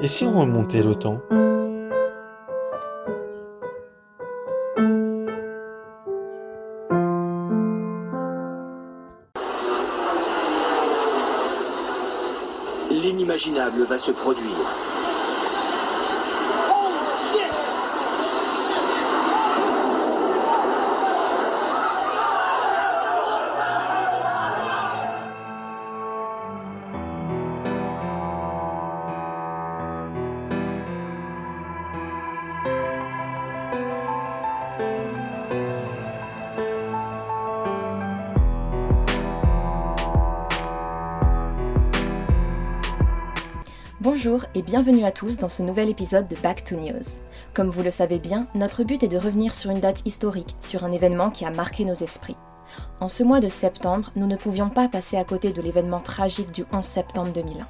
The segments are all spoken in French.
Et si on remontait le temps? L'inimaginable va se produire. Bonjour et bienvenue à tous dans ce nouvel épisode de Back to News. Comme vous le savez bien, notre but est de revenir sur une date historique, sur un événement qui a marqué nos esprits. En ce mois de septembre, nous ne pouvions pas passer à côté de l'événement tragique du 11 septembre 2001.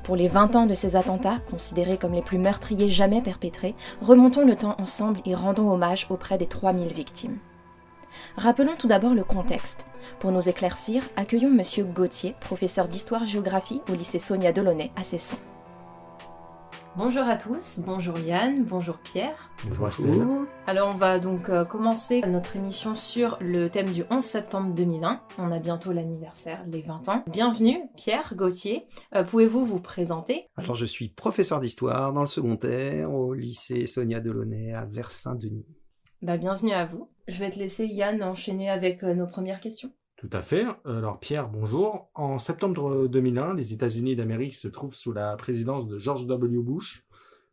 Pour les 20 ans de ces attentats, considérés comme les plus meurtriers jamais perpétrés, remontons le temps ensemble et rendons hommage auprès des 3000 victimes. Rappelons tout d'abord le contexte. Pour nous éclaircir, accueillons Monsieur Gauthier, professeur d'histoire-géographie au lycée Sonia Delaunay à Cesson. Bonjour à tous, bonjour Yann, bonjour Pierre. Bonjour Estelle. Alors on va donc commencer notre émission sur le thème du 11 septembre 2001. On a bientôt l'anniversaire, les 20 ans. Bienvenue Pierre Gauthier, pouvez-vous vous présenter? Alors je suis professeur d'histoire dans le secondaire au lycée Sonia Delaunay à Vers-Saint-Denis. Bienvenue à vous. Je vais te laisser Yann enchaîner avec nos premières questions. Tout à fait. Alors Pierre, bonjour. En septembre 2001, les États-Unis d'Amérique se trouvent sous la présidence de George W. Bush.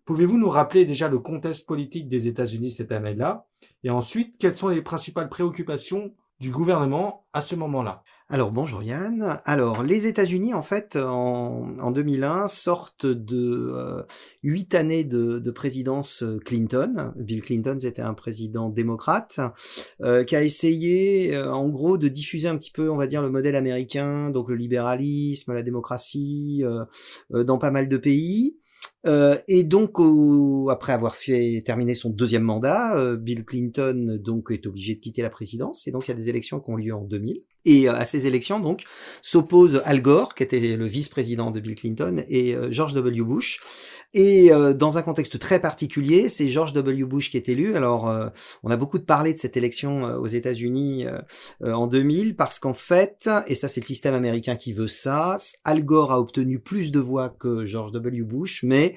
Pouvez-vous nous rappeler déjà le contexte politique des États-Unis cette année-là? Et ensuite, quelles sont les principales préoccupations du gouvernement à ce moment-là? Alors bonjour Yann. Alors les États-Unis en fait en 2001 sortent de 8 années de présidence Clinton. Bill Clinton c'était un président démocrate qui a essayé en gros de diffuser un petit peu on va dire le modèle américain, donc le libéralisme, la démocratie dans pas mal de pays. Et donc, après avoir terminé son deuxième mandat, Bill Clinton donc est obligé de quitter la présidence. Et donc, il y a des élections qui ont lieu en 2000. Et à ces élections, donc, s'opposent Al Gore, qui était le vice-président de Bill Clinton, et George W. Bush. Et dans un contexte très particulier, c'est George W. Bush qui est élu. Alors, on a beaucoup parlé de cette élection aux États-Unis en 2000 parce qu'en fait, et ça c'est le système américain qui veut ça, Al Gore a obtenu plus de voix que George W. Bush, mais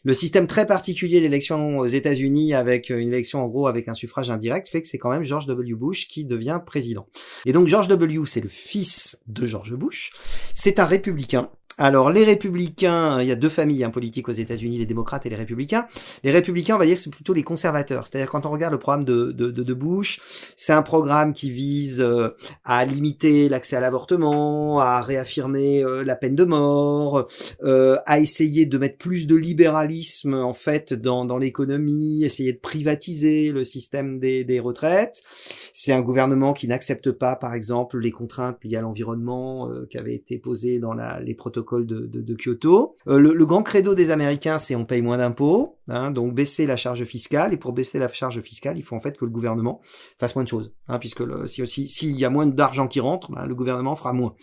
le système très particulier de l'élection aux États-Unis avec une élection en gros avec un suffrage indirect fait que c'est quand même George W. Bush qui devient président. Et donc George W. c'est le fils de George Bush, c'est un républicain. Alors, les républicains, il y a deux familles politiques aux États-Unis, les démocrates et les républicains. Les républicains, on va dire que c'est plutôt les conservateurs. C'est-à-dire, quand on regarde le programme de Bush, c'est un programme qui vise à limiter l'accès à l'avortement, à réaffirmer la peine de mort, à essayer de mettre plus de libéralisme, en fait, dans l'économie, essayer de privatiser le système des retraites. C'est un gouvernement qui n'accepte pas, par exemple, les contraintes liées à l'environnement qui avaient été posées dans les protocoles de Kyoto. Le grand credo des Américains, c'est on paye moins d'impôts, donc baisser la charge fiscale. Et pour baisser la charge fiscale, il faut en fait que le gouvernement fasse moins de choses, puisque s'il y a moins d'argent qui rentre, le gouvernement fera moins.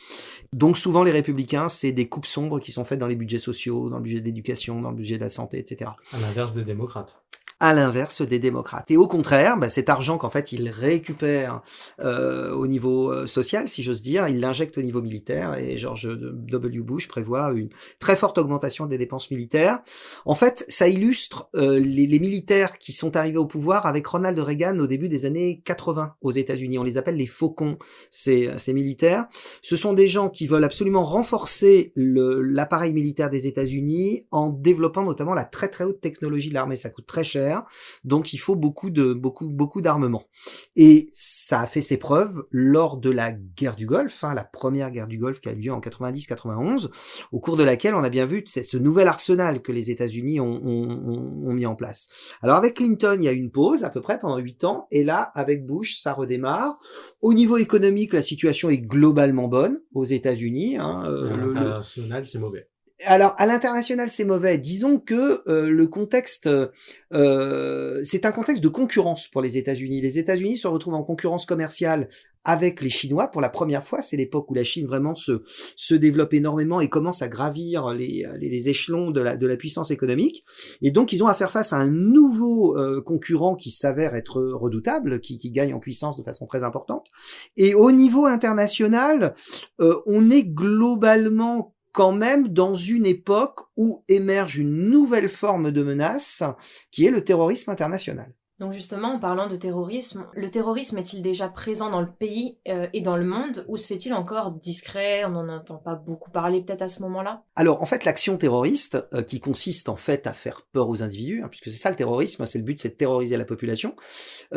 Donc souvent les républicains, c'est des coupes sombres qui sont faites dans les budgets sociaux, dans le budget de l'éducation, dans le budget de la santé, etc. À l'inverse des démocrates. À l'inverse des démocrates. Et au contraire, cet argent qu'en fait ils récupèrent au niveau social, si j'ose dire, ils l'injectent au niveau militaire et George W. Bush prévoit une très forte augmentation des dépenses militaires. En fait, ça illustre les militaires qui sont arrivés au pouvoir avec Ronald Reagan au début des années 80 aux États-Unis. On les appelle les faucons, ces militaires. Ce sont des gens qui veulent absolument renforcer l'appareil militaire des États-Unis en développant notamment la très très haute technologie de l'armée. Ça coûte très cher. Donc il faut beaucoup d'armement. Et ça a fait ses preuves lors de la guerre du Golfe, la première guerre du Golfe qui a eu lieu en 90-91, au cours de laquelle on a bien vu c'est ce nouvel arsenal que les États-Unis ont mis en place. Alors avec Clinton, il y a eu une pause à peu près pendant 8 ans, et là avec Bush, ça redémarre. Au niveau économique, la situation est globalement bonne aux États-Unis. L'international, c'est mauvais. Alors, à l'international, c'est mauvais. Disons que le contexte, c'est un contexte de concurrence pour les États-Unis. Les États-Unis se retrouvent en concurrence commerciale avec les Chinois pour la première fois. C'est l'époque où la Chine vraiment se développe énormément et commence à gravir les échelons de la puissance économique. Et donc, ils ont à faire face à un nouveau concurrent qui s'avère être redoutable, qui gagne en puissance de façon très importante. Et au niveau international, on est globalement quand même dans une époque où émerge une nouvelle forme de menace, qui est le terrorisme international. Donc justement, en parlant de terrorisme, le terrorisme est-il déjà présent dans le pays et dans le monde, ou se fait-il encore discret, on n'en entend pas beaucoup parler peut-être à ce moment-là? Alors en fait, l'action terroriste, qui consiste en fait à faire peur aux individus, puisque c'est ça le terrorisme, c'est le but, c'est de terroriser la population,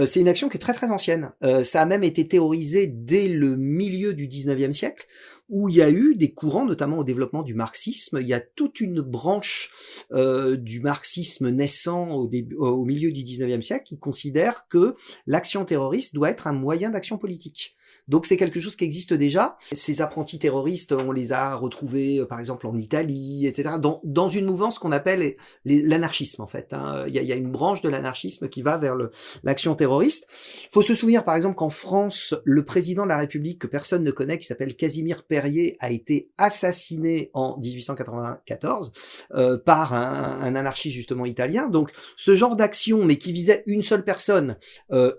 c'est une action qui est très très ancienne. Ça a même été théorisé dès le milieu du 19e siècle, où il y a eu des courants, notamment au développement du marxisme. Il y a toute une branche du marxisme naissant au milieu du 19e siècle qui considère que l'action terroriste doit être un moyen d'action politique. Donc c'est quelque chose qui existe déjà. Ces apprentis terroristes, on les a retrouvés par exemple en Italie, etc., dans une mouvance qu'on appelle l'anarchisme en fait. Il y a une branche de l'anarchisme qui va vers l'action terroriste. Il faut se souvenir par exemple qu'en France, le président de la République que personne ne connaît, qui s'appelle Casimir Perier, a été assassiné en 1894 par un anarchiste justement italien. Donc ce genre d'action, mais qui visait une seule personne,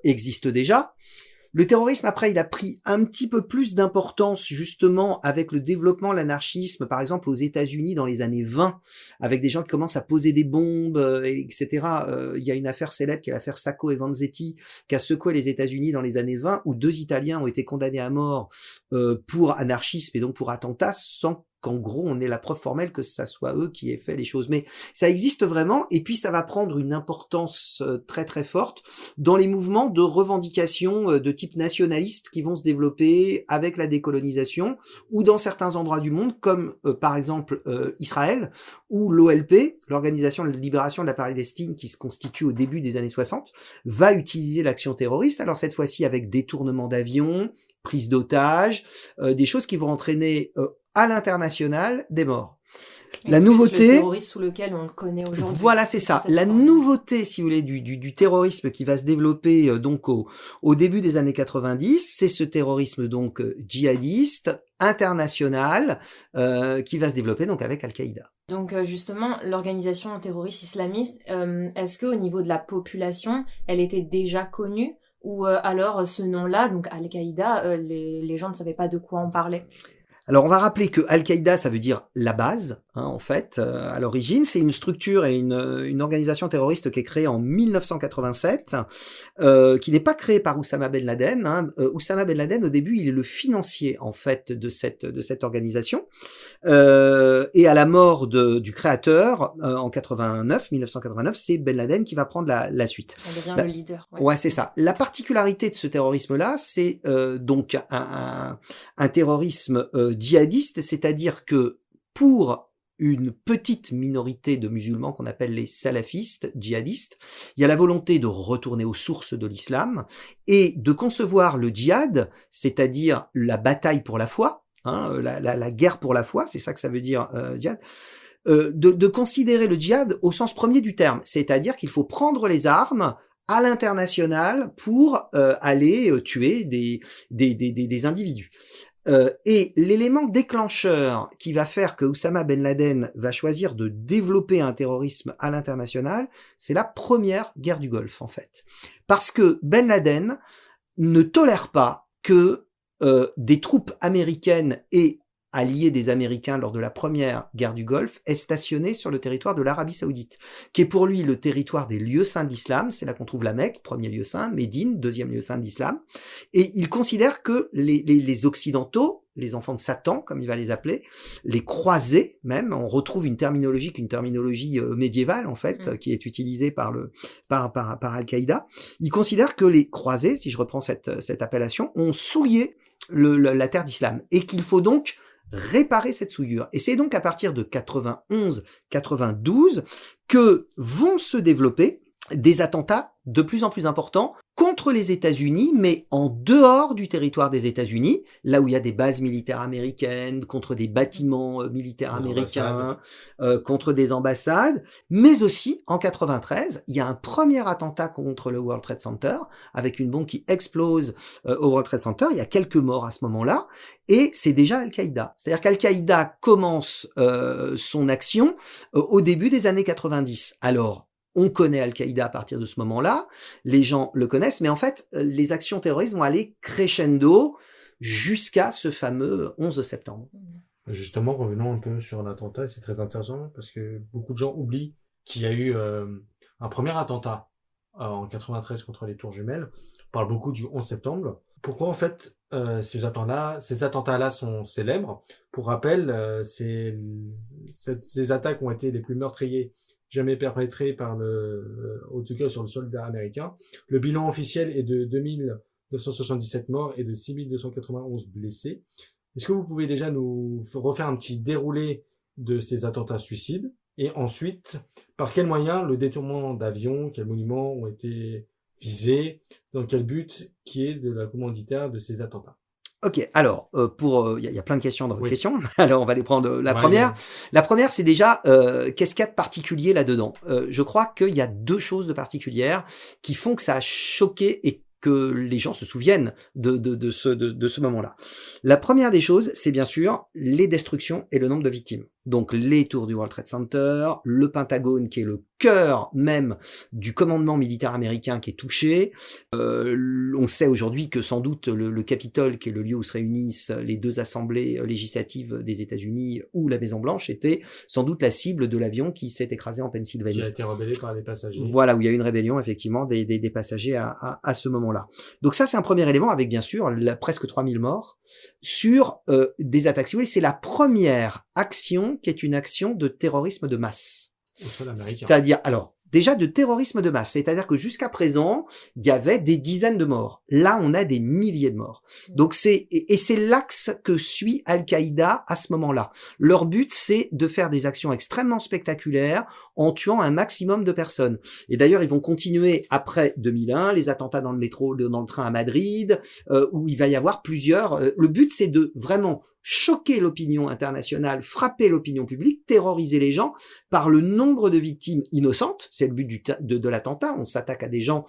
existe déjà. Le terrorisme, après, il a pris un petit peu plus d'importance justement avec le développement de l'anarchisme, par exemple aux États-Unis dans les années 20, avec des gens qui commencent à poser des bombes, etc. Il y a une affaire célèbre qui est l'affaire Sacco et Vanzetti, qui a secoué les États-Unis dans les années 20, où 2 Italiens ont été condamnés à mort pour anarchisme et donc pour attentat, sans qu'en gros on ait la preuve formelle que ça soit eux qui aient fait les choses. Mais ça existe vraiment, et puis ça va prendre une importance très très forte dans les mouvements de revendication de type nationaliste qui vont se développer avec la décolonisation, ou dans certains endroits du monde, comme par exemple Israël, où l'OLP, l'Organisation de libération de la Palestine, qui se constitue au début des années 60, va utiliser l'action terroriste, alors cette fois-ci avec détournement d'avions, prise d'otages, des choses qui vont entraîner à l'international des morts. Et La plus nouveauté, le terrorisme sous lequel on le connaît aujourd'hui. voilà, c'est ça. La nouveauté, si vous voulez, du terrorisme qui va se développer donc au début des années 90, c'est ce terrorisme donc djihadiste international qui va se développer donc avec Al-Qaïda. Donc justement, l'organisation terroriste islamiste, est-ce qu'au niveau de la population, elle était déjà connue, ou alors ce nom-là, donc Al-Qaïda, les gens ne savaient pas de quoi on parlait? Alors on va rappeler que Al-Qaïda, ça veut dire la base, en fait, à l'origine. C'est une structure et une organisation terroriste qui est créée en 1987, qui n'est pas créée par Oussama Ben Laden. Oussama Ben Laden, au début, il est le financier, en fait, de cette organisation. Et à la mort du créateur, en 1989, c'est Ben Laden qui va prendre la suite. On devient le leader. Ouais, c'est ça. La particularité de ce terrorisme-là, c'est donc un terrorisme djihadiste, c'est-à-dire que pour une petite minorité de musulmans qu'on appelle les salafistes djihadistes, il y a la volonté de retourner aux sources de l'islam et de concevoir le djihad, c'est-à-dire la bataille pour la foi, la guerre pour la foi, c'est ça que ça veut dire djihad, de considérer le djihad au sens premier du terme, c'est-à-dire qu'il faut prendre les armes à l'international pour aller tuer des individus. Et l'élément déclencheur qui va faire que Oussama Ben Laden va choisir de développer un terrorisme à l'international, c'est la première guerre du Golfe, en fait. Parce que Ben Laden ne tolère pas que des troupes américaines et alliés des Américains lors de la première guerre du Golfe est stationné sur le territoire de l'Arabie Saoudite, qui est pour lui le territoire des lieux saints d'islam. C'est là qu'on trouve la Mecque, premier lieu saint, Médine, deuxième lieu saint d'islam. Et il considère que les Occidentaux, les enfants de Satan, comme il va les appeler, les croisés même, on retrouve une terminologie médiévale en fait, qui est utilisée par Al-Qaïda. Il considère que les croisés, si je reprends cette appellation, ont souillé la terre d'islam, et qu'il faut donc réparer cette souillure. Et c'est donc à partir de 91-92 que vont se développer des attentats de plus en plus importants contre les États-Unis, mais en dehors du territoire des États-Unis, là où il y a des bases militaires américaines, contre des bâtiments militaires américains, contre des ambassades, mais aussi en 93, il y a un premier attentat contre le World Trade Center avec une bombe qui explose au World Trade Center. Il y a quelques morts à ce moment-là, et c'est déjà Al-Qaïda. C'est-à-dire qu'Al-Qaïda commence son action au début des années 90. Alors, on connaît Al-Qaïda à partir de ce moment-là, les gens le connaissent, mais en fait, les actions terroristes vont aller crescendo jusqu'à ce fameux 11 septembre. Justement, revenons un peu sur l'attentat, et c'est très intéressant parce que beaucoup de gens oublient qu'il y a eu un premier attentat en 93 contre les Tours Jumelles. On parle beaucoup du 11 septembre. Pourquoi en fait ces attentats-là sont célèbres? Pour rappel, ces attaques ont été les plus meurtriers jamais perpétré en tout cas sur le sol américain. Le bilan officiel est de 2977 morts et de 6291 blessés. Est-ce que vous pouvez déjà nous refaire un petit déroulé de ces attentats suicides? Et ensuite, par quels moyens le détournement d'avions, quels monuments ont été visés, dans quel but qui est de la commanditaire de ces attentats? Ok, alors il y a plein de questions dans votre question. Alors on va les prendre. La première, c'est déjà qu'est-ce qu'il y a de particulier là-dedans. Je crois qu'il y a deux choses de particulières qui font que ça a choqué et que les gens se souviennent de ce moment-là. La première des choses, c'est bien sûr les destructions et le nombre de victimes. Donc les tours du World Trade Center, le Pentagone qui est le cœur même du commandement militaire américain qui est touché. On sait aujourd'hui que sans doute le Capitole, qui est le lieu où se réunissent les deux assemblées législatives des États-Unis, ou la Maison Blanche, était sans doute la cible de l'avion qui s'est écrasé en Pennsylvanie. Qui a été rebellé par les passagers. Voilà, où il y a eu une rébellion effectivement des passagers à ce moment-là. Donc ça, c'est un premier élément avec bien sûr presque 3000 morts sur des attaques. Si vous voulez, c'est la première action qui est une action de terrorisme de masse. Au sol américain. C'est-à-dire, alors, déjà de terrorisme de masse. C'est-à-dire que jusqu'à présent, il y avait des dizaines de morts. Là, on a des milliers de morts. Donc c'est l'axe que suit Al-Qaïda à ce moment-là. Leur but, c'est de faire des actions extrêmement spectaculaires en tuant un maximum de personnes. Et d'ailleurs, ils vont continuer après 2001, les attentats dans le métro, dans le train à Madrid, où il va y avoir plusieurs. Le but, c'est de vraiment choquer l'opinion internationale, frapper l'opinion publique, terroriser les gens par le nombre de victimes innocentes. C'est le but de l'attentat. On s'attaque à des gens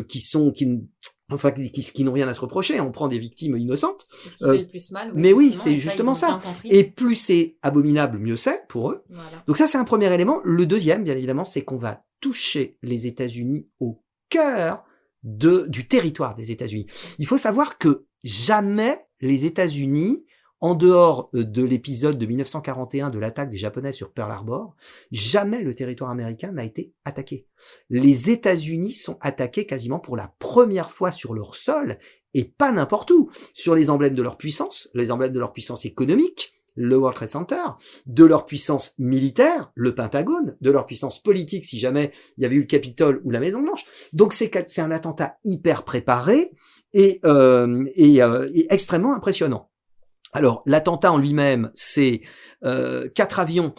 qui n'ont rien à se reprocher. On prend des victimes innocentes. C'est ce qui fait le plus mal. Mais oui, c'est justement ça. Et plus c'est abominable, mieux c'est pour eux. Voilà. Donc ça, c'est un premier élément. Le deuxième, bien évidemment, c'est qu'on va toucher les États-Unis au cœur du territoire des États-Unis. Il faut savoir que jamais les États-Unis, en dehors de l'épisode de 1941 de l'attaque des Japonais sur Pearl Harbor, jamais le territoire américain n'a été attaqué. Les États-Unis sont attaqués quasiment pour la première fois sur leur sol, et pas n'importe où, sur les emblèmes de leur puissance, les emblèmes de leur puissance économique, le World Trade Center, de leur puissance militaire, le Pentagone, de leur puissance politique si jamais il y avait eu le Capitole ou la Maison Blanche. Donc c'est un attentat hyper préparé et extrêmement impressionnant. Alors, l'attentat en lui-même, c'est 4 avions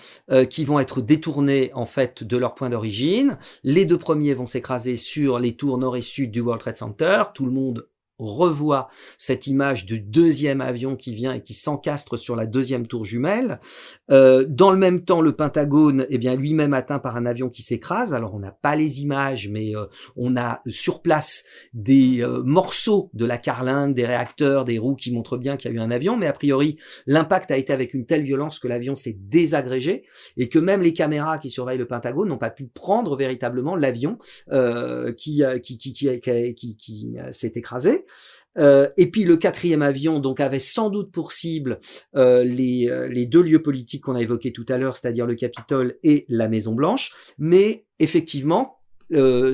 qui vont être détournés en fait de leur point d'origine. Les 2 premiers vont s'écraser sur les tours nord et sud du World Trade Center. Tout le monde revoit cette image du deuxième avion qui vient et qui s'encastre sur la deuxième tour jumelle. Dans le même temps, le Pentagone est bien lui-même atteint par un avion qui s'écrase. Alors on n'a pas les images, mais on a sur place des morceaux de la carlingue, des réacteurs, des roues qui montrent bien qu'il y a eu un avion, mais a priori l'impact a été avec une telle violence que l'avion s'est désagrégé et que même les caméras qui surveillent le Pentagone n'ont pas pu prendre véritablement l'avion qui s'est écrasé. Et puis le 4e avion donc avait sans doute pour cible les 2 lieux politiques qu'on a évoqués tout à l'heure, c'est-à-dire le Capitole et la Maison Blanche, mais effectivement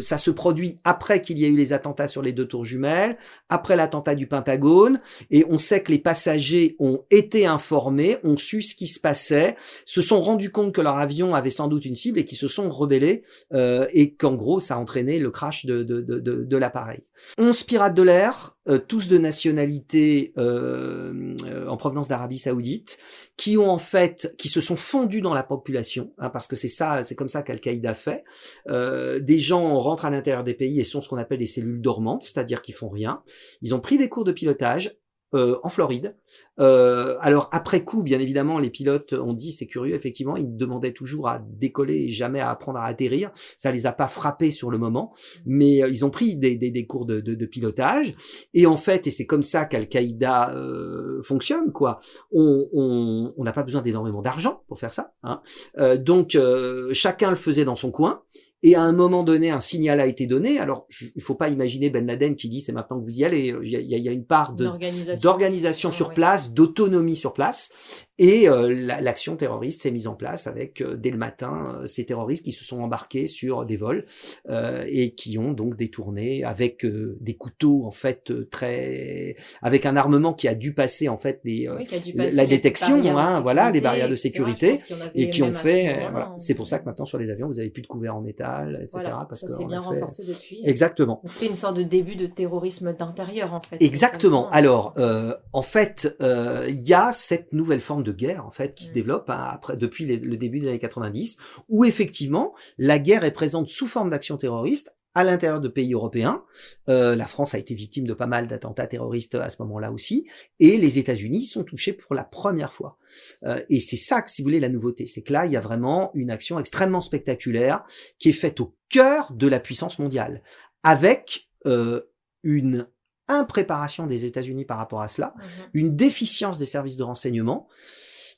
ça se produit après qu'il y ait eu les attentats sur les 2 tours jumelles, après l'attentat du Pentagone, et on sait que les passagers ont été informés, ont su ce qui se passait, se sont rendus compte que leur avion avait sans doute une cible et qui se sont rebellés, et qu'en gros ça a entraîné le crash de l'appareil. 11 pirates de l'air tous de nationalité en provenance d'Arabie Saoudite, qui se sont fondus dans la population, hein, parce que c'est comme ça qu'Al-Qaïda fait. Des gens rentrent à l'intérieur des pays et sont ce qu'on appelle des cellules dormantes, c'est-à-dire qu'ils font rien. Ils ont pris des cours de pilotage en Floride. Alors après coup, bien évidemment, les pilotes ont dit, c'est curieux, effectivement, ils demandaient toujours à décoller et jamais à apprendre à atterrir. Ça les a pas frappés sur le moment, mais ils ont pris des cours de pilotage. Et en fait, et c'est comme ça qu'Al-Qaïda fonctionne, quoi. On n'a pas besoin d'énormément d'argent pour faire ça, hein. Donc chacun le faisait dans son coin. Et à un moment donné, un signal a été donné. Alors, il faut pas imaginer Ben Laden qui dit c'est maintenant que vous y allez. Il y a une part d'organisation sur place, d'autonomie sur place. Et l'action terroriste s'est mise en place avec, dès le matin, ces terroristes qui se sont embarqués sur des vols et qui ont donc détourné avec des couteaux, en fait, avec un armement qui a dû passer, en fait, la détection, hein, voilà, les barrières de sécurité, et qui ont fait... voilà. C'est pour ça que maintenant, sur les avions, vous avez plus de couverts en métal, etc. Voilà, parce ça que s'est bien renforcé depuis. Exactement. Donc, c'était une sorte de début de terrorisme d'intérieur, en fait. Exactement. Alors, en fait, il y a cette nouvelle forme de guerre, en fait, qui se développe depuis le début des années 90, où effectivement, la guerre est présente sous forme d'actions terroristes à l'intérieur de pays européens. La France a été victime de pas mal d'attentats terroristes à ce moment-là aussi, et les États-Unis sont touchés pour la première fois. Et c'est ça, si vous voulez, la nouveauté, c'est que là, il y a vraiment une action extrêmement spectaculaire qui est faite au cœur de la puissance mondiale, avec une impréparation des États-Unis par rapport à cela, une déficience des services de renseignement.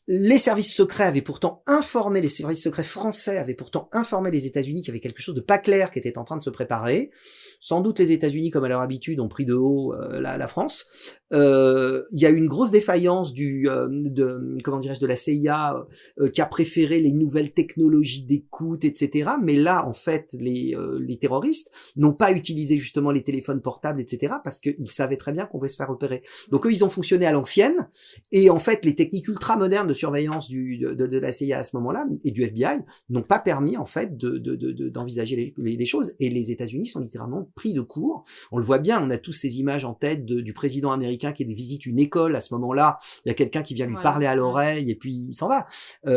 Les services secrets avaient pourtant informé, les services secrets français avaient pourtant informé les États-Unis qu'il y avait quelque chose de pas clair qui était en train de se préparer. Sans doute les États-Unis, comme à leur habitude, ont pris de haut la France. Il y a eu une grosse défaillance de la CIA qui a préféré les nouvelles technologies d'écoute, etc. Mais là, en fait, les terroristes n'ont pas utilisé justement les téléphones portables, etc. parce qu'ils savaient très bien qu'on pouvait se faire repérer. Donc eux, ils ont fonctionné à l'ancienne. Et en fait, les techniques ultra modernes de surveillance de la CIA à ce moment-là et du FBI n'ont pas permis en fait d'envisager les choses. Et les États-Unis sont littéralement pris de court. On le voit bien, on a tous ces images en tête du président américain qui visite une école à ce moment-là. Il y a quelqu'un qui vient lui parler à l'oreille et puis il s'en va.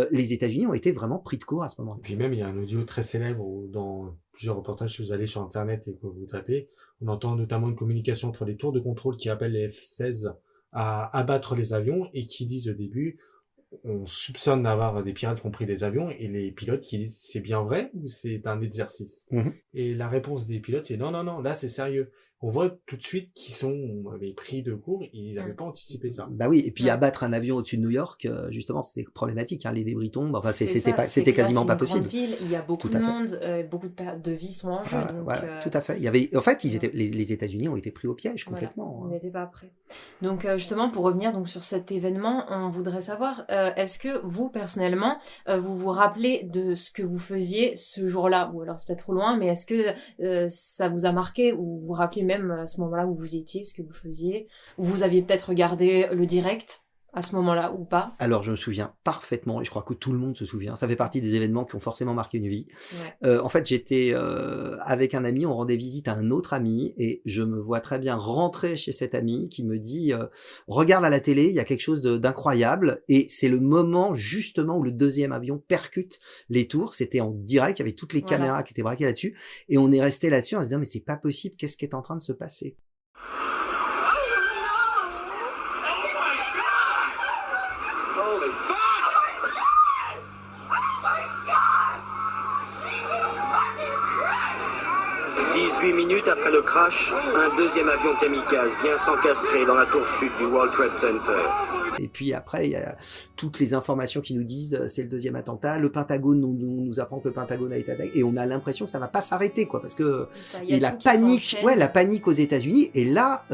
Les États-Unis ont été vraiment pris de court à ce moment-là. Et puis même, il y a un audio très célèbre où, dans plusieurs reportages, si vous allez sur Internet et que vous tapez, on entend notamment une communication entre les tours de contrôle qui appellent les F-16 à abattre les avions et qui disent au début, on soupçonne d'avoir des pirates qui ont pris des avions, et les pilotes qui disent c'est bien vrai ou c'est un exercice. Et la réponse des pilotes c'est non, là c'est sérieux. On voit tout de suite qu'ils sont pris de court, ils n'avaient pas anticipé ça. Bah oui, et puis abattre un avion au-dessus de New York, justement, c'était problématique, hein, les débris tombent, enfin c'était quasiment pas possible. C'est une grande ville, il y a beaucoup de monde, beaucoup de vies sont en jeu. Donc, tout à fait. En fait, les États-Unis ont été pris au piège complètement. Voilà, on n'était pas prêts. Donc justement, pour revenir donc sur cet événement, on voudrait savoir, est-ce que vous personnellement, vous vous rappelez de ce que vous faisiez ce jour-là, ou alors c'est peut-être trop loin, mais est-ce que ça vous a marqué, ou vous vous rappelez même à ce moment-là où vous étiez, ce que vous faisiez, ou vous aviez peut-être regardé le direct à ce moment-là ou pas? Alors je me souviens parfaitement, et je crois que tout le monde se souvient, ça fait partie des événements qui ont forcément marqué une vie. En fait, j'étais avec un ami, on rendait visite à un autre ami, et je me vois très bien rentrer chez cet ami qui me dit regarde à la télé, il y a quelque chose d'incroyable, et c'est le moment justement où le deuxième avion percute les tours. C'était en direct, il y avait toutes les caméras qui étaient braquées là-dessus, et on est resté là-dessus en se disant mais c'est pas possible, qu'est-ce qui est en train de se passer? 18 minutes après le crash, un deuxième avion kamikaze vient s'encastrer dans la tour sud du World Trade Center. Et puis après, il y a toutes les informations qui nous disent c'est le deuxième attentat. Le Pentagone nous apprend que le Pentagone a été attaqué, et on a l'impression que ça va pas s'arrêter, quoi, parce que et la panique aux États-unis. Et là,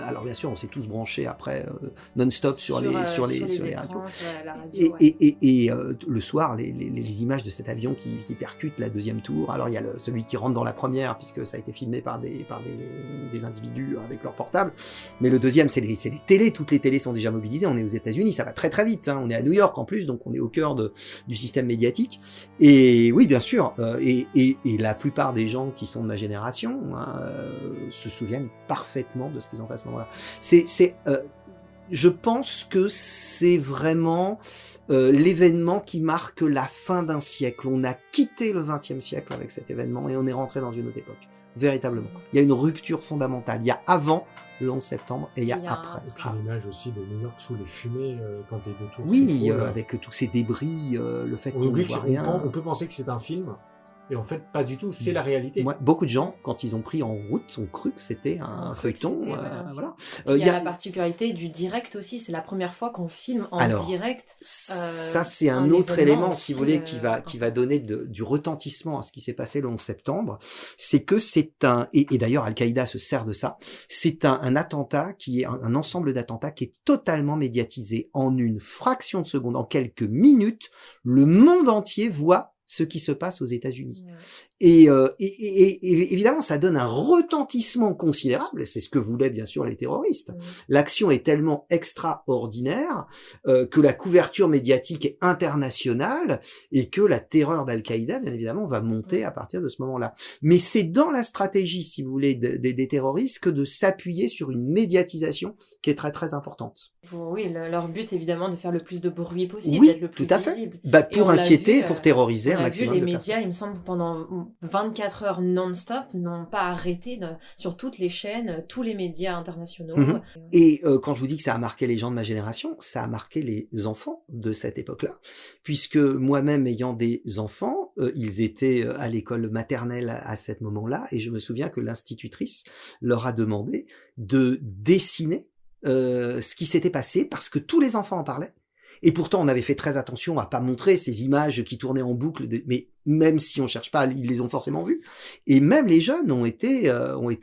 alors bien sûr, on s'est tous branchés après non-stop sur les radios. Et le soir, les images de cet avion qui percute la deuxième tour. Alors il y a celui qui rentre dans la première, puisque ça a été été filmés par des individus avec leur portable. Mais le deuxième, c'est les télés. Toutes les télés sont déjà mobilisées. On est aux États-Unis, ça va très très vite. Hein. On est à New York en plus, donc on est au cœur du système médiatique. Et oui, bien sûr. Et la plupart des gens qui sont de ma génération se souviennent parfaitement de ce qu'ils ont fait à ce moment-là. Je pense que c'est vraiment l'événement qui marque la fin d'un siècle. On a quitté le XXe siècle avec cet événement et on est rentré dans une autre époque. Véritablement. Il y a une rupture fondamentale. Il y a avant le 11 septembre et il y a après. Et puis l'image aussi de New York sous les fumées quand les deux tours oui, avec tous ces débris, le fait qu'on ne voit rien. On peut penser que c'est un film. Et en fait, pas du tout, c'est la réalité. Ouais, beaucoup de gens, quand ils ont pris en route, ont cru que c'était un feuilleton. Voilà. Il y a la particularité du direct aussi, c'est la première fois qu'on filme en direct. Ça, c'est un autre élément, si vous voulez, qui va donner du retentissement à ce qui s'est passé le 11 septembre. C'est que et d'ailleurs, Al-Qaïda se sert de ça, c'est un attentat qui est un ensemble d'attentats qui est totalement médiatisé. En une fraction de seconde, en quelques minutes, le monde entier voit ce qui se passe aux États-Unis. Ouais. Et évidemment, ça donne un retentissement considérable. C'est ce que voulaient bien sûr les terroristes. Ouais. L'action est tellement extraordinaire que la couverture médiatique est internationale et que la terreur d'Al-Qaïda, bien évidemment, va monter à partir de ce moment-là. Mais c'est dans la stratégie, si vous voulez, des terroristes que de s'appuyer sur une médiatisation qui est très très importante. Oui, leur but évidemment de faire le plus de bruit possible, d'être le plus tout à visible. Fait. Pour inquiéter, pour terroriser un maximum de personnes. Les médias, il me semble, pendant 24 heures non-stop, n'ont pas arrêté sur toutes les chaînes, tous les médias internationaux. Mm-hmm. Et quand je vous dis que ça a marqué les gens de ma génération, ça a marqué les enfants de cette époque-là, puisque moi-même ayant des enfants, ils étaient à l'école maternelle à ce moment-là, et je me souviens que l'institutrice leur a demandé de dessiner ce qui s'était passé, parce que tous les enfants en parlaient. Et pourtant, on avait fait très attention à pas montrer ces images qui tournaient en boucle, mais même si on cherche pas, ils les ont forcément vues. Et même les jeunes ont été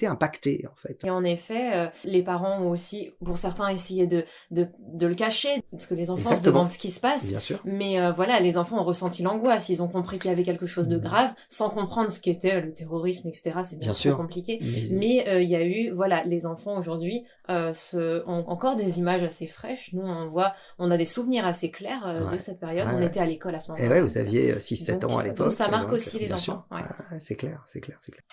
impactés, en fait. Et en effet, les parents ont aussi, pour certains, essayé de le cacher, parce que les enfants se demandent ce qui se passe. Bien sûr. Mais voilà, les enfants ont ressenti l'angoisse, ils ont compris qu'il y avait quelque chose de grave, sans comprendre ce qu'était le terrorisme, etc. C'est bien trop compliqué. Mais il y a eu, voilà, les enfants aujourd'hui ont encore des images assez fraîches. Nous, on a des souvenirs assez clairs de cette période. On était à l'école à ce moment-là. Et ouais, vous aviez 6-7 ans à l'époque. Donc ça marque aussi les enfants. Ouais. C'est clair.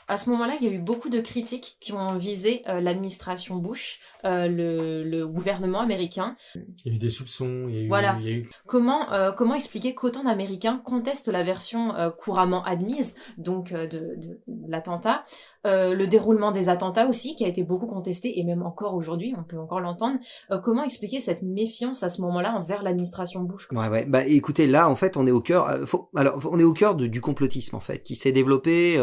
À ce moment-là, il y a eu beaucoup de critiques qui ont visé l'administration Bush, le gouvernement américain. Il y a eu des soupçons. Il y a eu... Comment expliquer qu'autant d'Américains contestent la version couramment admise, donc de l'attentat, le déroulement des attentats aussi, qui a été beaucoup contesté, et même encore aujourd'hui, on peut encore l'entendre. Comment expliquer cette méfiance à ce moment-là envers l'administration Bush? Ouais. Bah, écoutez, là, en fait, on est au cœur. On est au cœur du complotisme, en fait, qui s'est développé.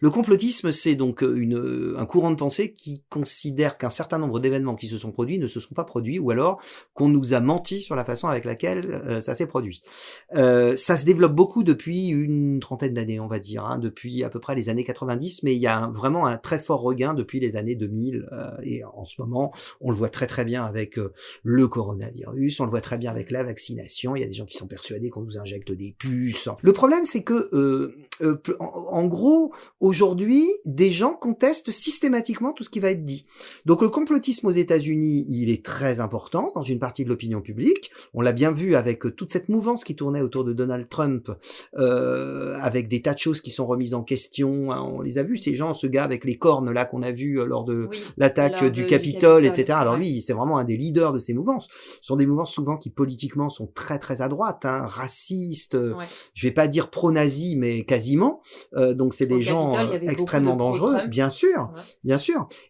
Le complotisme, c'est donc un courant de pensée qui considère qu'un certain nombre d'événements qui se sont produits ne se sont pas produits, ou alors qu'on nous a menti sur la façon avec laquelle ça s'est produit. Ça se développe beaucoup depuis une trentaine d'années, on va dire, depuis à peu près les années 90, mais il y a vraiment un très fort regain depuis les années 2000, et en ce moment, on le voit très très bien avec le coronavirus, on le voit très bien avec la vaccination. Il y a des gens qui sont persuadés qu'on nous injecte des puces. Le problème, c'est que en gros, aujourd'hui, des gens contestent systématiquement tout ce qui va être dit. Donc le complotisme aux États-Unis, il est très important dans une partie de l'opinion publique. On l'a bien vu avec toute cette mouvance qui tournait autour de Donald Trump, avec des tas de choses qui sont remises en question. On les a vus, ces gens, ce gars avec les cornes là qu'on a vu lors de l'attaque du Capitole, etc. Alors lui, c'est vraiment un des leaders de ces mouvances. Ce sont des mouvances souvent qui politiquement sont très très à droite, racistes. Je vais pas dire pro-nazis, mais quasiment. Donc c'est des gens extrêmement dangereux, bien sûr.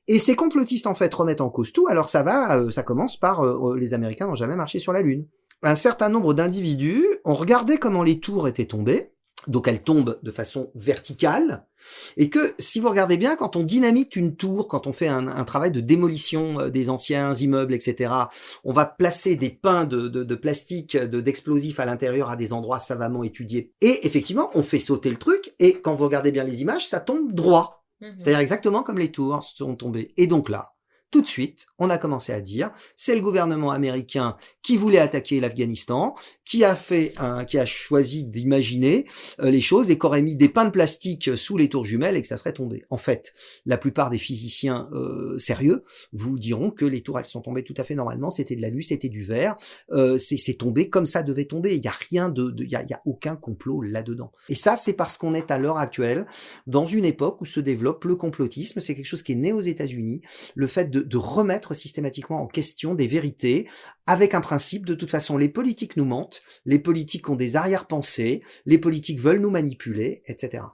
Et ces complotistes en fait remettent en cause tout. Alors ça commence par les Américains n'ont jamais marché sur la Lune. Un certain nombre d'individus ont regardé comment les tours étaient tombées. Donc elles tombent de façon verticale, et que si vous regardez bien, quand on dynamite une tour, quand on fait un travail de démolition des anciens immeubles, etc., on va placer des pains de plastique, d'explosifs à l'intérieur à des endroits savamment étudiés. Et effectivement, on fait sauter le truc, et quand vous regardez bien les images, ça tombe droit. C'est-à-dire exactement comme les tours sont tombées. Et donc là, tout de suite, on a commencé à dire, c'est le gouvernement américain qui voulait attaquer l'Afghanistan, qui a choisi d'imaginer les choses et qui aurait mis des pains de plastique sous les tours jumelles et que ça serait tombé. En fait, la plupart des physiciens sérieux vous diront que les tours, elles sont tombées tout à fait normalement, c'était de l'alu, c'était du verre, c'est tombé comme ça devait tomber. Il y a rien il y a aucun complot là-dedans. Et ça, c'est parce qu'on est à l'heure actuelle dans une époque où se développe le complotisme. C'est quelque chose qui est né aux États-Unis, le fait de remettre systématiquement en question des vérités avec un principe. De toute façon, les politiques nous mentent, les politiques ont des arrière-pensées, les politiques veulent nous manipuler, etc.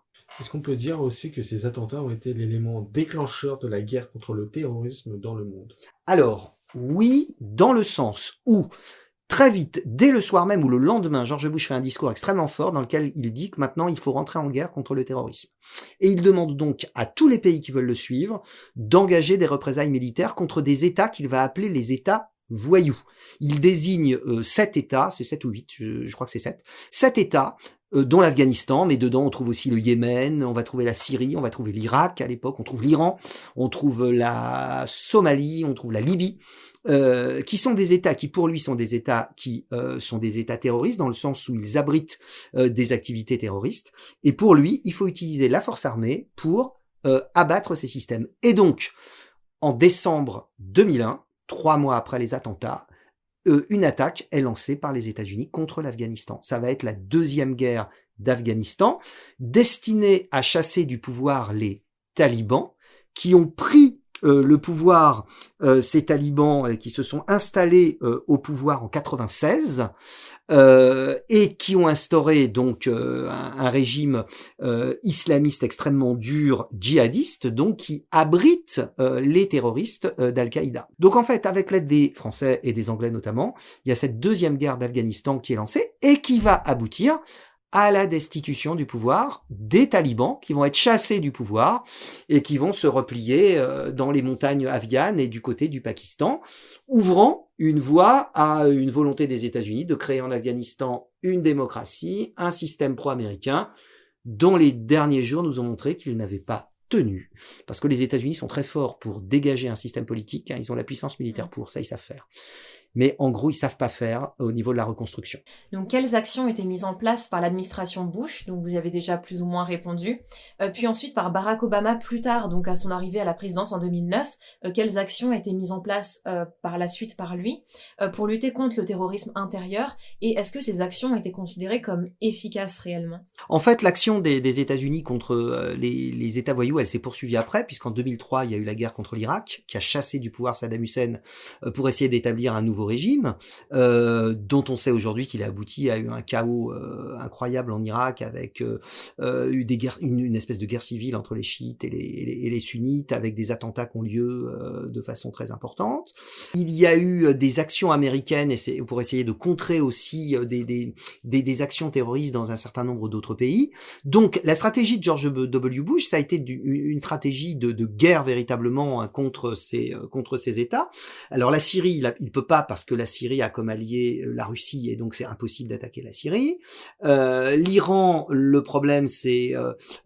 Est-ce qu'on peut dire aussi que ces attentats ont été l'élément déclencheur de la guerre contre le terrorisme dans le monde? Alors, oui, dans le sens où très vite, dès le soir même ou le lendemain, George Bush fait un discours extrêmement fort dans lequel il dit que maintenant il faut rentrer en guerre contre le terrorisme. Et il demande donc à tous les pays qui veulent le suivre d'engager des représailles militaires contre des États qu'il va appeler les États voyous. Il désigne 7 États, c'est 7 ou 8, je crois que c'est 7 États, dont l'Afghanistan, mais dedans on trouve aussi le Yémen, on va trouver la Syrie, on va trouver l'Irak à l'époque, on trouve l'Iran, on trouve la Somalie, on trouve la Libye, qui sont des États qui pour lui sont des États qui sont des États terroristes dans le sens où ils abritent des activités terroristes, et pour lui il faut utiliser la force armée pour abattre ces systèmes. Et donc en décembre 2001, 3 mois après les attentats, une attaque est lancée par les États-Unis contre l'Afghanistan. Ça va être la deuxième guerre d'Afghanistan, destinée à chasser du pouvoir les talibans, qui ont pris le pouvoir, ces talibans qui se sont installés au pouvoir en 96 et qui ont instauré donc un régime islamiste extrêmement dur, djihadiste, donc qui abrite les terroristes d'Al-Qaïda. Donc en fait, avec l'aide des Français et des Anglais notamment, il y a cette deuxième guerre d'Afghanistan qui est lancée et qui va aboutir à la destitution du pouvoir des talibans qui vont être chassés du pouvoir et qui vont se replier dans les montagnes afghanes et du côté du Pakistan, ouvrant une voie à une volonté des États-Unis de créer en Afghanistan une démocratie, un système pro-américain dont les derniers jours nous ont montré qu'ils n'avaient pas tenu. Parce que les États-Unis sont très forts pour dégager un système politique, hein, ils ont la puissance militaire pour, ça ils savent faire. Mais en gros, ils savent pas faire au niveau de la reconstruction. Donc, quelles actions étaient mises en place par l'administration Bush, donc vous y avez déjà plus ou moins répondu, puis ensuite par Barack Obama plus tard, donc à son arrivée à la présidence en 2009, quelles actions étaient mises en place par la suite par lui pour lutter contre le terrorisme intérieur, et est-ce que ces actions ont été considérées comme efficaces réellement? En fait, l'action des États-Unis contre les États voyous, elle s'est poursuivie après, puisqu'en 2003, il y a eu la guerre contre l'Irak, qui a chassé du pouvoir Saddam Hussein pour essayer d'établir un nouveau régime, dont on sait aujourd'hui qu'il a abouti à un chaos incroyable en Irak, avec eu des guerres, une espèce de guerre civile entre les chiites et les sunnites, avec des attentats qui ont lieu de façon très importante. Il y a eu des actions américaines pour essayer de contrer aussi des actions terroristes dans un certain nombre d'autres pays. Donc la stratégie de George W. Bush, ça a été une stratégie de guerre véritablement contre ces États. Alors la Syrie, il peut pas, parce que la Syrie a comme allié la Russie et donc c'est impossible d'attaquer la Syrie. L'Iran, le problème c'est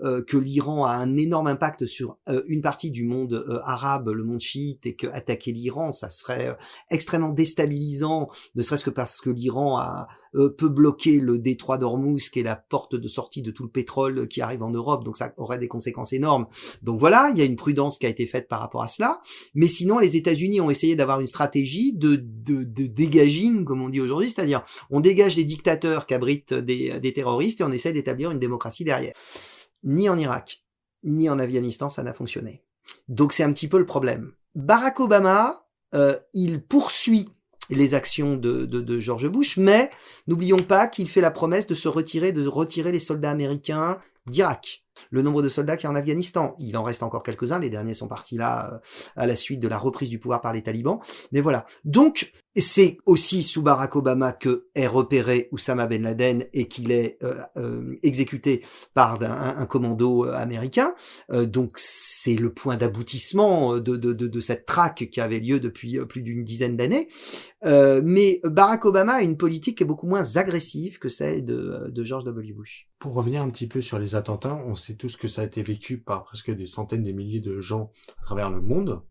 que l'Iran a un énorme impact sur une partie du monde arabe, le monde chiite, et que attaquer l'Iran, ça serait extrêmement déstabilisant, ne serait-ce que parce que l'Iran peut bloquer le détroit d'Ormuz, qui est la porte de sortie de tout le pétrole qui arrive en Europe, donc ça aurait des conséquences énormes. Donc voilà, il y a une prudence qui a été faite par rapport à cela, mais sinon les États-Unis ont essayé d'avoir une stratégie de dégaging, comme on dit aujourd'hui, c'est-à-dire on dégage les dictateurs qui abritent des terroristes et on essaie d'établir une démocratie derrière. Ni en Irak, ni en Afghanistan, ça n'a fonctionné. Donc c'est un petit peu le problème. Barack Obama, il poursuit les actions de George Bush, mais n'oublions pas qu'il fait la promesse de retirer les soldats américains d'Irak. Le nombre de soldats qui est en Afghanistan, il en reste encore quelques-uns, les derniers sont partis là à la suite de la reprise du pouvoir par les talibans, mais voilà. Donc c'est aussi sous Barack Obama que est repéré Oussama Ben Laden et qu'il est exécuté par un commando américain. Donc c'est le point d'aboutissement de cette traque qui avait lieu depuis plus d'une dizaine d'années. Mais Barack Obama a une politique qui est beaucoup moins agressive que celle de George W. Bush. Pour revenir un petit peu sur les attentats, on sait tous que ça a été vécu par presque des centaines de milliers de gens à travers le monde.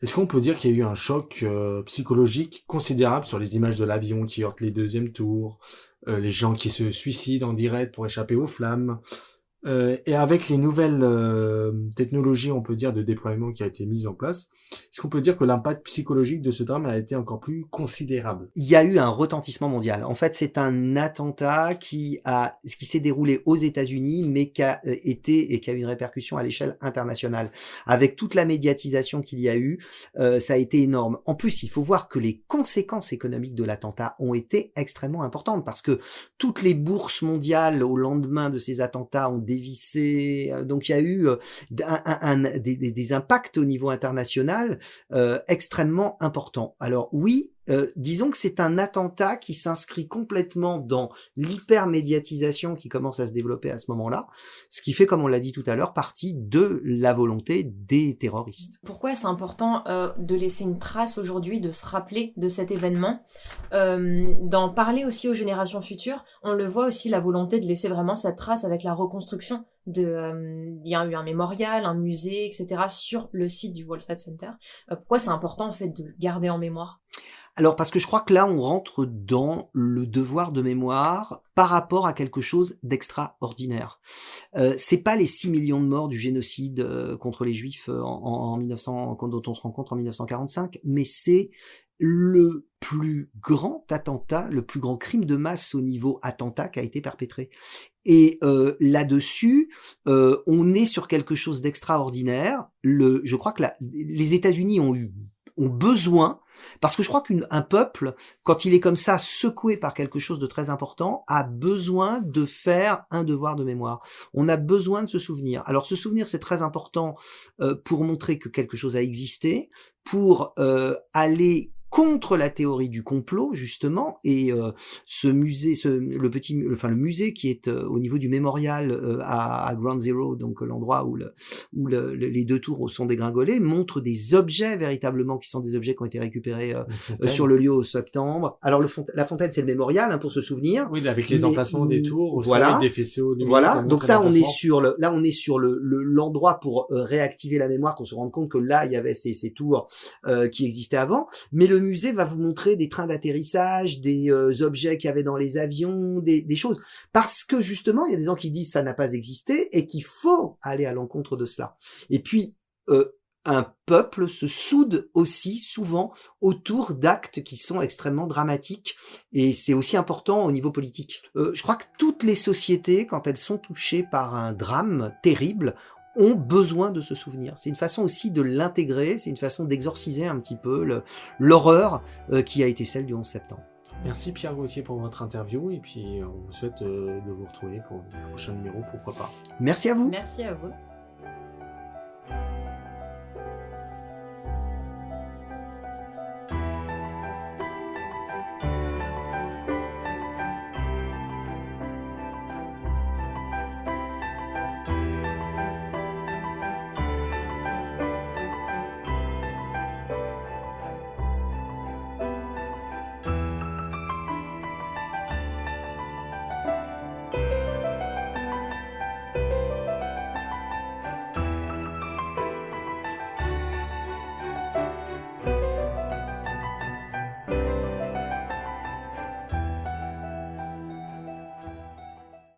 Est-ce qu'on peut dire qu'il y a eu un choc psychologique considérable sur les images de l'avion qui heurte les deuxièmes tours, les gens qui se suicident en direct pour échapper aux flammes, et avec les nouvelles technologies, on peut dire, de déploiement qui a été mise en place, est-ce qu'on peut dire que l'impact psychologique de ce drame a été encore plus considérable? Il y a eu un retentissement mondial. En fait, c'est un attentat qui s'est déroulé aux États-Unis, mais qui a été et qui a eu une répercussion à l'échelle internationale. Avec toute la médiatisation qu'il y a eu, ça a été énorme. En plus, il faut voir que les conséquences économiques de l'attentat ont été extrêmement importantes parce que toutes les bourses mondiales au lendemain de ces attentats ont dévissé. Donc, il y a eu des impacts au niveau international extrêmement importants. Alors oui, disons que c'est un attentat qui s'inscrit complètement dans l'hypermédiatisation qui commence à se développer à ce moment-là, ce qui fait, comme on l'a dit tout à l'heure, partie de la volonté des terroristes. Pourquoi c'est important de laisser une trace aujourd'hui, de se rappeler de cet événement, d'en parler aussi aux générations futures? On le voit aussi, la volonté de laisser vraiment cette trace avec la reconstruction. Il y a eu un mémorial, un musée, etc. sur le site du World Trade Center. Pourquoi c'est important en fait de le garder en mémoire? Alors, parce que je crois que là, on rentre dans le devoir de mémoire par rapport à quelque chose d'extraordinaire. C'est pas les 6 millions de morts du génocide contre les Juifs en 1900, dont on se rend compte en 1945, mais c'est le plus grand attentat, le plus grand crime de masse au niveau attentat qui a été perpétré. Et là-dessus, on est sur quelque chose d'extraordinaire. Je crois que les États-Unis ont besoin, parce que je crois qu'un peuple, quand il est comme ça secoué par quelque chose de très important, a besoin de faire un devoir de mémoire. On a besoin de se souvenir. Alors se souvenir, c'est très important pour montrer que quelque chose a existé, pour aller contre la théorie du complot justement, et ce musée, le musée qui est au niveau du mémorial à Ground Zero, donc l'endroit où les deux tours sont dégringolées, montre des objets véritablement qui sont des objets qui ont été récupérés sur le lieu au septembre. Alors la fontaine, c'est le mémorial pour se souvenir. Oui, avec les emplacements des tours, voilà, des faisceaux numériques. Voilà. Donc ça, on est sur l'endroit pour réactiver la mémoire, qu'on se rende compte que là, il y avait ces tours qui existaient avant. Mais le musée va vous montrer des trains d'atterrissage, des objets qu'il y avait dans les avions, des choses. Parce que justement, il y a des gens qui disent ça n'a pas existé et qu'il faut aller à l'encontre de cela. Et puis, un peuple se soude aussi souvent autour d'actes qui sont extrêmement dramatiques, et c'est aussi important au niveau politique. Je crois que toutes les sociétés, quand elles sont touchées par un drame terrible, ont besoin de se souvenir. C'est une façon aussi de l'intégrer, c'est une façon d'exorciser un petit peu l'horreur qui a été celle du 11 septembre. Merci Pierre Gauthier pour votre interview, et puis on vous souhaite de vous retrouver pour le prochain numéro, pourquoi pas. Merci à vous. Merci à vous.